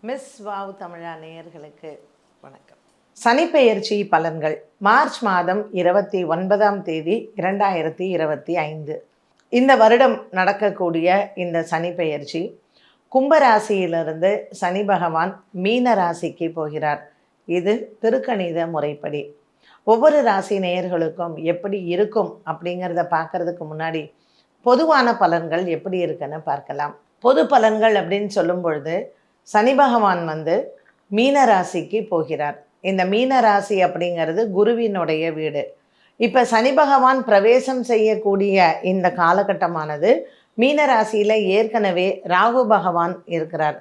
Miss wow தமிழா நேயர்களுக்கு வணக்கம். சனிப்பெயர்ச்சி பலன்கள் மார்ச் மாதம் 29ஆம் தேதி 2025. இந்த வருடம் நடக்கக்கூடிய இந்த சனிப்பெயர்ச்சி கும்பராசியிலிருந்து சனி பகவான் மீன ராசிக்கு போகிறார். இது திருக்கணித முறைப்படி ஒவ்வொரு ராசி நேயர்களுக்கும் எப்படி இருக்கும் அப்படிங்கிறத பார்க்கறதுக்கு முன்னாடி பொதுவான பலன்கள் எப்படி இருக்குன்னு பார்க்கலாம். பொது பலன்கள் அப்படின்னு சொல்லும் பொழுது சனி பகவான் மீன ராசிக்கு போகிறார். இந்த மீன ராசி அப்படிங்கிறது குருவினுடைய வீடு. இப்போ சனி பகவான் பிரவேசம் செய்யக்கூடிய இந்த காலகட்டமானது மீன ராசியில் ஏற்கனவே ராகு பகவான் இருக்கிறார்.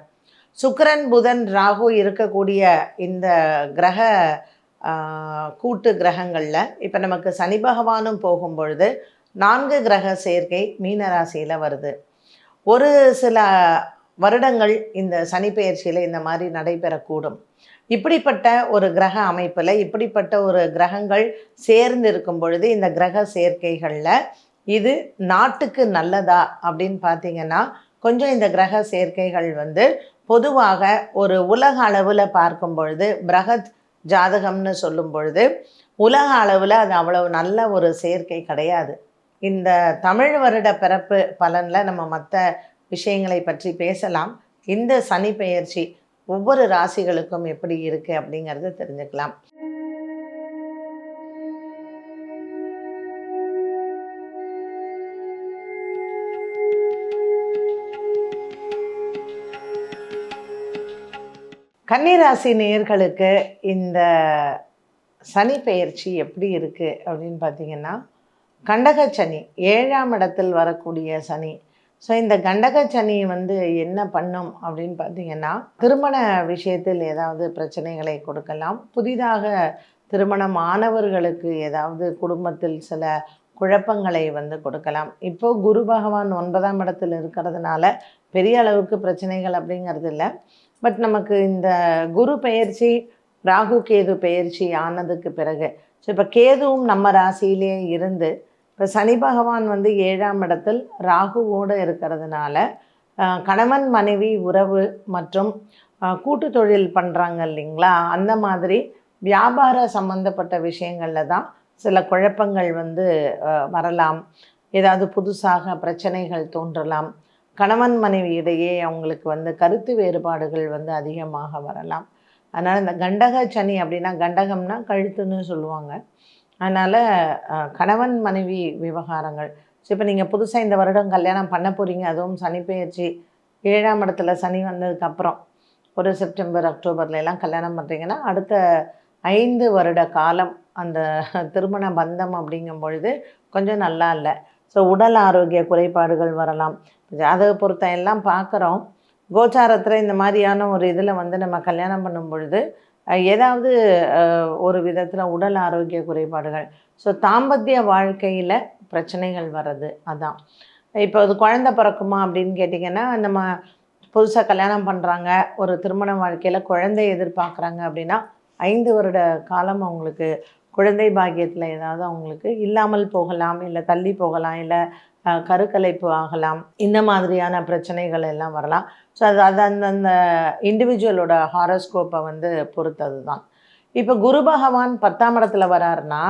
சுக்கிரன் புதன் ராகு இருக்கக்கூடிய இந்த கிரக கூட்டு கிரகங்களில் இப்போ நமக்கு சனி பகவானும் போகும் பொழுது 4 கிரக சேர்க்கை மீன ராசியில் வருது. ஒரு சில வருடங்கள் இந்த சனிப்பெயர்ச்சியில் இந்த மாதிரி நடைபெறக்கூடும். இப்படிப்பட்ட ஒரு கிரக அமைப்பில் இப்படிப்பட்ட ஒரு கிரகங்கள் சேர்ந்து இருக்கும் பொழுது இந்த கிரக சேர்க்கைகளில் இது நாட்டுக்கு நல்லதா அப்படின்னு பார்த்தீங்கன்னா கொஞ்சம் இந்த கிரக சேர்க்கைகள் பொதுவாக ஒரு உலக அளவில் பார்க்கும் பொழுது பிரகத் ஜாதகம்னு சொல்லும் பொழுது உலக அளவில் அது அவ்வளவு நல்ல ஒரு சேர்க்கை கிடையாது. இந்த தமிழ் வருட பிறப்பு பலனில் நம்ம மற்ற விஷயங்களை பற்றி பேசலாம். இந்த சனி பெயர்ச்சி ஒவ்வொரு ராசிகளுக்கும் எப்படி இருக்குது அப்படிங்கிறத தெரிஞ்சுக்கலாம். கன்னிராசி நேயர்களுக்கு இந்த சனி பெயர்ச்சி எப்படி இருக்குது அப்படின்னு பார்த்தீங்கன்னா கண்டக சனி 7ஆம் இடத்தில் வரக்கூடிய சனி. ஸோ இந்த கண்டக சனி என்ன பண்ணும் அப்படின்னு பார்த்தீங்கன்னா திருமண விஷயத்தில் ஏதாவது பிரச்சனைகளை கொடுக்கலாம். புதிதாக திருமணமானவர்களுக்கு ஏதாவது குடும்பத்தில் சில குழப்பங்களை கொடுக்கலாம். இப்போது குரு பகவான் 9ஆம் இடத்தில் இருக்கிறதுனால பெரிய அளவுக்கு பிரச்சனைகள் அப்படிங்கிறது இல்லை. பட் நமக்கு இந்த குரு பெயர்ச்சி ராகு கேது பெயர்ச்சி ஆனதுக்கு பிறகு ஸோ இப்போ கேதுவும் நம்ம ராசியிலே இருந்து இப்போ சனி பகவான் 7ஆம் இடத்தில் ராகுவோடு இருக்கிறதுனால கணவன் மனைவி உறவு மற்றும் கூட்டு தொழில் பண்ணுறாங்க இல்லைங்களா, அந்த மாதிரி வியாபார சம்மந்தப்பட்ட விஷயங்களில் தான் சில குழப்பங்கள் வரலாம். ஏதாவது புதுசாக பிரச்சனைகள் தோன்றலாம். கணவன் மனைவி இடையே அவங்களுக்கு கருத்து வேறுபாடுகள் அதிகமாக வரலாம். அதனால் இந்த கண்டக சனி அப்படின்னா கண்டகம்னா கழுத்துன்னு சொல்லுவாங்க. அதனால் கணவன் மனைவி விவகாரங்கள். ஸோ இப்போ நீங்கள் புதுசாக இந்த வருடம் கல்யாணம் பண்ண போகிறீங்க, அதுவும் சனி பெயர்ச்சி 7ஆம் இடத்துல சனி வந்ததுக்கப்புறம் ஒரு செப்டம்பர் அக்டோபர்லாம் கல்யாணம் பண்ணுறீங்கன்னா அடுத்த 5 வருட காலம் அந்த திருமண பந்தம் அப்படிங்கும் பொழுது கொஞ்சம் நல்லா இல்லை. ஸோ உடல் ஆரோக்கிய குறைபாடுகள் வரலாம். ஜாதக பொருத்தம் எல்லாம் பார்க்குறோம். கோச்சாரத்தில் இந்த மாதிரியான ஒரு இதில் நம்ம கல்யாணம் பண்ணும் பொழுது ஏதாவது ஒரு விதத்தில் உடல் ஆரோக்கிய குறைபாடுகள், ஸோ தாம்பத்திய வாழ்க்கையில் பிரச்சனைகள் வர்றது. அதான் இப்போ அது குழந்தை பிறக்குமா அப்படின்னு கேட்டிங்கன்னா நம்ம புதுசாக கல்யாணம் பண்ணுறாங்க, ஒரு திருமண வாழ்க்கையில் குழந்தை எதிர்பார்க்குறாங்க அப்படின்னா 5 வருட காலம் அவங்களுக்கு குழந்தை பாக்கியத்தில் ஏதாவது அவங்களுக்கு இல்லாமல் போகலாம், இல்லை தள்ளி போகலாம், இல்லை கருக்கலைப்பு ஆகலாம். இந்த மாதிரியான பிரச்சனைகள் எல்லாம் வரலாம். ஸோ அது அந்தந்த இண்டிவிஜுவலோட ஹாரோஸ்கோப்பை பொறுத்தது தான். இப்போ குரு பகவான் 10ஆம் இடத்துல வராருன்னா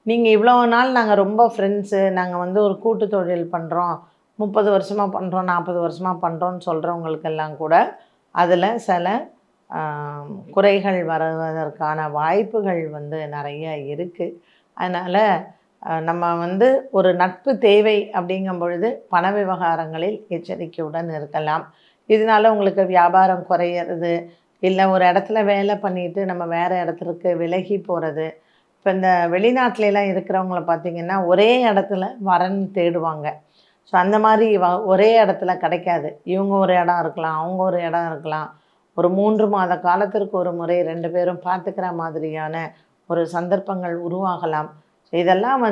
நீங்கள் இவ்வளோ நாள் நாங்கள் ரொம்ப ஃப்ரெண்ட்ஸு, நாங்கள் ஒரு கூட்டு தொழில் பண்ணுறோம், 30 வருஷமாக பண்ணுறோம், 40 வருஷமாக பண்ணுறோன்னு சொல்கிறவங்களுக்கெல்லாம் கூட அதில் சில குறைகள் வருவதற்கான வாய்ப்புகள் நிறைய இருக்குது. அதனால் நம்ம ஒரு நட்பு தேவை அப்படிங்கும் பொழுது பண விவகாரங்களில் எச்சரிக்கையுடன் இருக்கலாம். இதனால் உங்களுக்கு வியாபாரம் குறையிறது, இல்லை ஒரு இடத்துல வேலை பண்ணிவிட்டு நம்ம வேறு இடத்துக்கு விலகி போகிறது. இப்போ இந்த வெளிநாட்டிலலாம் இருக்கிறவங்கள பார்த்திங்கன்னா ஒரே இடத்துல வரன் தேடுவாங்க. ஸோ அந்த மாதிரி ஒரே இடத்துல கிடைக்காது. இவங்க ஒரு இடம் இருக்கலாம், அவங்க ஒரு இடம் இருக்கலாம். ஒரு 3 மாத காலத்திற்கு ஒரு முறை 2 பேரும் பார்த்துக்கிற மாதிரியான ஒரு சந்தர்ப்பங்கள் உருவாகலாம். ஸோ இதெல்லாம்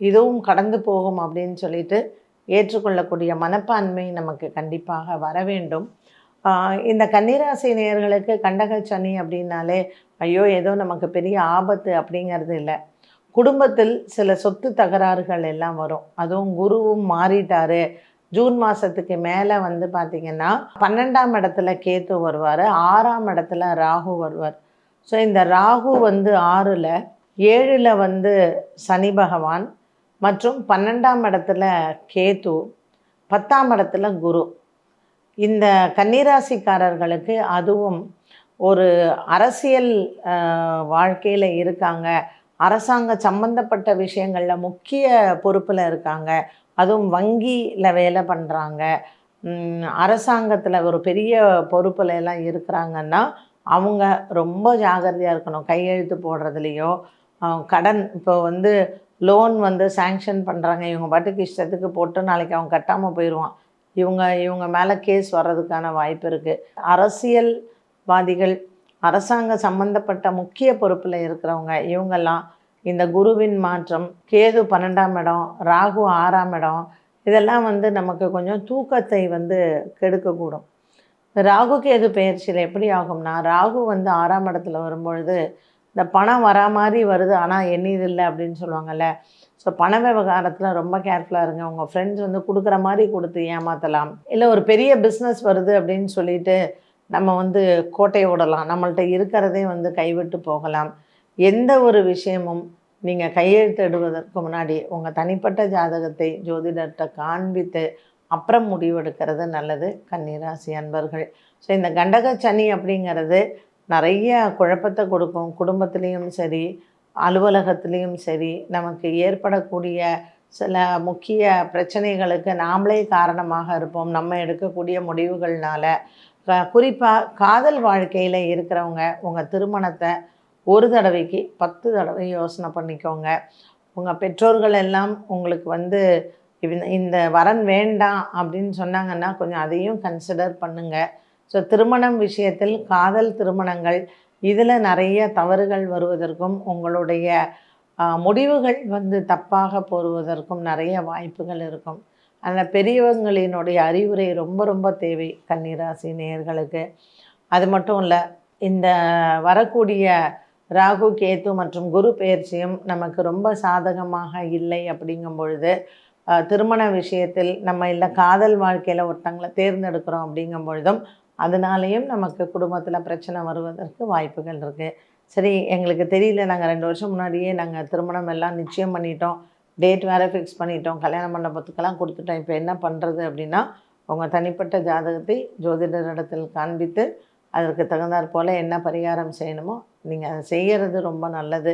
இதுவும் கடந்து போகும் அப்படின்னு சொல்லிட்டு ஏற்றுக்கொள்ளக்கூடிய மனப்பான்மை நமக்கு கண்டிப்பாக வர வேண்டும். இந்த கன்னிராசி நேயர்களுக்கு கண்டக சனி அப்படின்னாலே ஐயோ ஏதோ நமக்கு பெரிய ஆபத்து அப்படிங்கிறது இல்லை. குடும்பத்தில் சில சொத்து தகராறுகள் எல்லாம் வரும். அதுவும் குருவும் மாறிட்டாரு, ஜூன் மாதத்துக்கு மேலே வந்து பார்த்திங்கன்னா 12ஆம் இடத்துல கேத்து வருவார், 6ஆம் இடத்துல ராகு வருவார். ஸோ இந்த ராகு வந்து 6ல், 7ல் வந்து சனி பகவான் மற்றும் 12ஆம் இடத்துல கேத்து, 10ஆம் இடத்துல குரு. இந்த கன்னிராசிக்காரர்களுக்கு அதுவும் ஒரு அரசியல் வாழ்க்கையில் இருக்காங்க, அரசாங்க சம்பந்தப்பட்ட விஷயங்களில் முக்கிய பொறுப்பில் இருக்காங்க, அதுவும் வங்கியில் வேலை பண்ணுறாங்க, அரசாங்கத்தில் ஒரு பெரிய பொறுப்பில் எல்லாம் இருக்கிறாங்கன்னா அவங்க ரொம்ப ஜாகிரதையாக இருக்கணும். கையெழுத்து போடுறதுலையோ, கடன் இப்போ வந்து லோன் வந்து சேங்ஷன் பண்ணுறாங்க, இவங்க பாட்டுக்கு இஷ்டத்துக்கு போட்டு நாளைக்கு அவங்க கட்டாமல் போயிடுவான், இவங்க மேலே கேஸ் வர்றதுக்கான வாய்ப்பு இருக்குது. அரசியல்வாதிகள், அரசாங்க சம்பந்தப்பட்ட முக்கிய பொறுப்பில் இருக்கிறவங்க இவங்கெல்லாம் இந்த குருவின் மாற்றம், கேது 12ஆம் இடம், ராகு 6ஆம் இடம், இதெல்லாம் வந்து நமக்கு கொஞ்சம் தூக்கத்தை வந்து கெடுக்கக்கூடும். ராகு கேது பெயர்ச்சியில் எப்படி ஆகும்னா, ராகு வந்து 6ஆம் இடத்துல வரும்பொழுது இந்த பணம் வரா மாதிரி வருது ஆனால் எண்ணியதில்லை அப்படின்னு சொல்லுவாங்கள்ல. ஸோ பண விவகாரத்தில் ரொம்ப கேர்ஃபுல்லாக இருங்க. உங்கள் ஃப்ரெண்ட்ஸ் வந்து கொடுக்குற மாதிரி கொடுத்து ஏமாற்றலாம், இல்லை ஒரு பெரிய பிஸ்னஸ் வருது அப்படின்னு சொல்லிட்டு நம்ம வந்து கோட்டை விடலாம், நம்மள்ட்ட இருக்கிறதே வந்து கைவிட்டு போகலாம். எந்த ஒரு விஷயமும் நீங்கள் கையெழுத்திடுவதற்கு முன்னாடி உங்கள் தனிப்பட்ட ஜாதகத்தை ஜோதிடர்கிட்ட காண்பித்து அப்புறம் முடிவெடுக்கிறது நல்லது கன்னிராசி அன்பர்கள். ஸோ இந்த கண்டக சனி அப்படிங்கிறது நிறைய குழப்பத்தை கொடுக்கும். குடும்பத்துலேயும் சரி, அலுவலகத்துலேயும் சரி, நமக்கு ஏற்படக்கூடிய சில முக்கிய பிரச்சனைகளுக்கு நாமளே காரணமாக இருப்போம் நம்ம எடுக்கக்கூடிய முடிவுகள்னால. குறிப்பாக காதல் வாழ்க்கையில் இருக்கிறவங்க உங்கள் திருமணத்தை ஒரு தடவைக்கு 10 தடவை யோசனை பண்ணிக்கோங்க. உங்கள் பெற்றோர்கள் எல்லாம் உங்களுக்கு வந்து இந்த வரன் வேண்டாம் அப்படின்னு சொன்னாங்கன்னா கொஞ்சம் அதையும் கன்சிடர் பண்ணுங்கள். ஸோ திருமணம் விஷயத்தில், காதல் திருமணங்கள் இதில் நிறைய தவறுகள் வருவதற்கும் உங்களுடைய முடிவுகள் வந்து தப்பாக போடுவதற்கும் நிறைய வாய்ப்புகள் இருக்கும். அதில் பெரியவங்களினுடைய அறிவுரை ரொம்ப ரொம்ப தேவை கன்னிராசி நேயர்களுக்கு. அது மட்டும் இல்லை, இந்த வரக்கூடிய ராகு கேத்து மற்றும் குரு பெயர்ச்சியும் நமக்கு ரொம்ப சாதகமாக இல்லை. அப்படிங்கும் பொழுது திருமண விஷயத்தில் நம்ம இல்லை காதல் வாழ்க்கையில் ஒருத்தங்களை தேர்ந்தெடுக்கிறோம் அப்படிங்கும் பொழுதும் அதனாலேயும் நமக்கு குடும்பத்தில் பிரச்சனை வருவதற்கு வாய்ப்புகள் இருக்குது. சரி, எங்களுக்கு தெரியல, நாங்கள் 2 வருஷம் முன்னாடியே நாங்கள் திருமணம் எல்லாம் நிச்சயம் பண்ணிட்டோம், டேட் வேறு ஃபிக்ஸ் பண்ணிட்டோம், கல்யாண மண்டபத்துக்கெல்லாம் கொடுத்துட்டோம், இப்போ என்ன பண்ணுறது அப்படின்னா உங்கள் தனிப்பட்ட ஜாதகத்தை ஜோதிடரிடத்தில் காண்பித்து அதற்கு தகுந்தாற் போல் என்ன பரிகாரம் செய்யணுமோ நீங்கள் அதை செய்கிறது ரொம்ப நல்லது.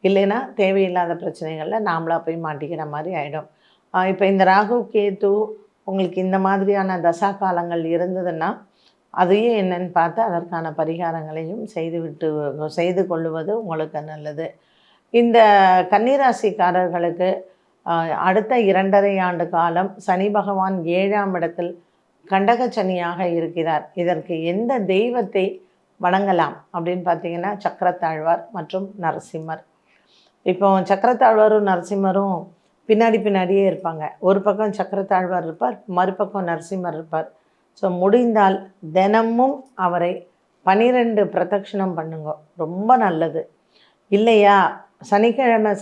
இல்லைன்னா தேவையில்லாத பிரச்சனைகளில் நாமளாக போய் மாட்டிக்கிற மாதிரி ஆகிடும். இப்போ இந்த ராகு கேத்து உங்களுக்கு இந்த மாதிரியான தசா காலங்கள் இருந்ததுன்னா அதையும் என்னன்னு பார்த்து அதற்கான பரிகாரங்களையும் செய்து கொள்ளுவது உங்களுக்கு நல்லது. இந்த கன்னிராசிக்காரர்களுக்கு அடுத்த 2.5 ஆண்டு காலம் சனி பகவான் 7ஆம் இடத்தில் கண்டக சனியாக இருக்கிறார். இதற்கு எந்த தெய்வத்தை வணங்கலாம் அப்படின்னு பார்த்தீங்கன்னா சக்கரத்தாழ்வார் மற்றும் நரசிம்மர். இப்போ சக்கரத்தாழ்வாரும் நரசிம்மரும் பின்னாடியே இருப்பாங்க. ஒரு பக்கம் சக்கரத்தாழ்வார் இருப்பார், மறுபக்கம் நரசிம்மர் இருப்பார். ஸோ முடிந்தால் தினமும் அவரை 12 பிரதட்சணம் பண்ணுங்க, ரொம்ப நல்லது. இல்லையா, சனிக்கிழமை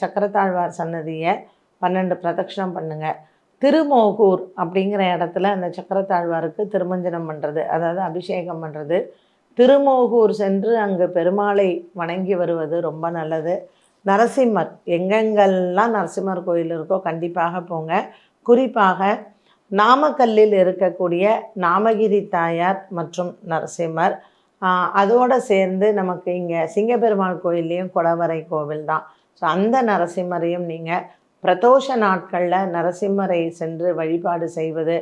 சக்கரத்தாழ்வார் சன்னதியை 12 பிரதட்சணம் பண்ணுங்கள். திருமோகூர் அப்படிங்கிற இடத்துல அந்த சக்கரத்தாழ்வாருக்கு திருமஞ்சனம் பண்ணுறது, அதாவது அபிஷேகம் பண்ணுறது, திருமோகூர் சென்று அங்கு பெருமாளை வணங்கி வருவது ரொம்ப நல்லது. நரசிம்மர், எங்கெங்கெல்லாம் நரசிம்மர் கோயில் இருக்கோ கண்டிப்பாக போங்க. குறிப்பாக நாமக்கல்லில் இருக்கக்கூடிய நாமகிரி தாயார் மற்றும் நரசிம்மர், அதோடு சேர்ந்து நமக்கு இங்கே சிங்கப்பெருமாள் கோயில்லையும் குடவரை கோவில் தான். ஸோ அந்த நரசிம்மரையும் நீங்கள் பிரதோஷ நாட்களில் நரசிம்மரை சென்று வழிபாடு செய்வது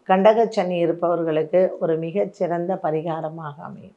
கண்டகச்சனி இருப்பவர்களுக்கு ஒரு மிகச்சிறந்த பரிகாரமாக அமையும்.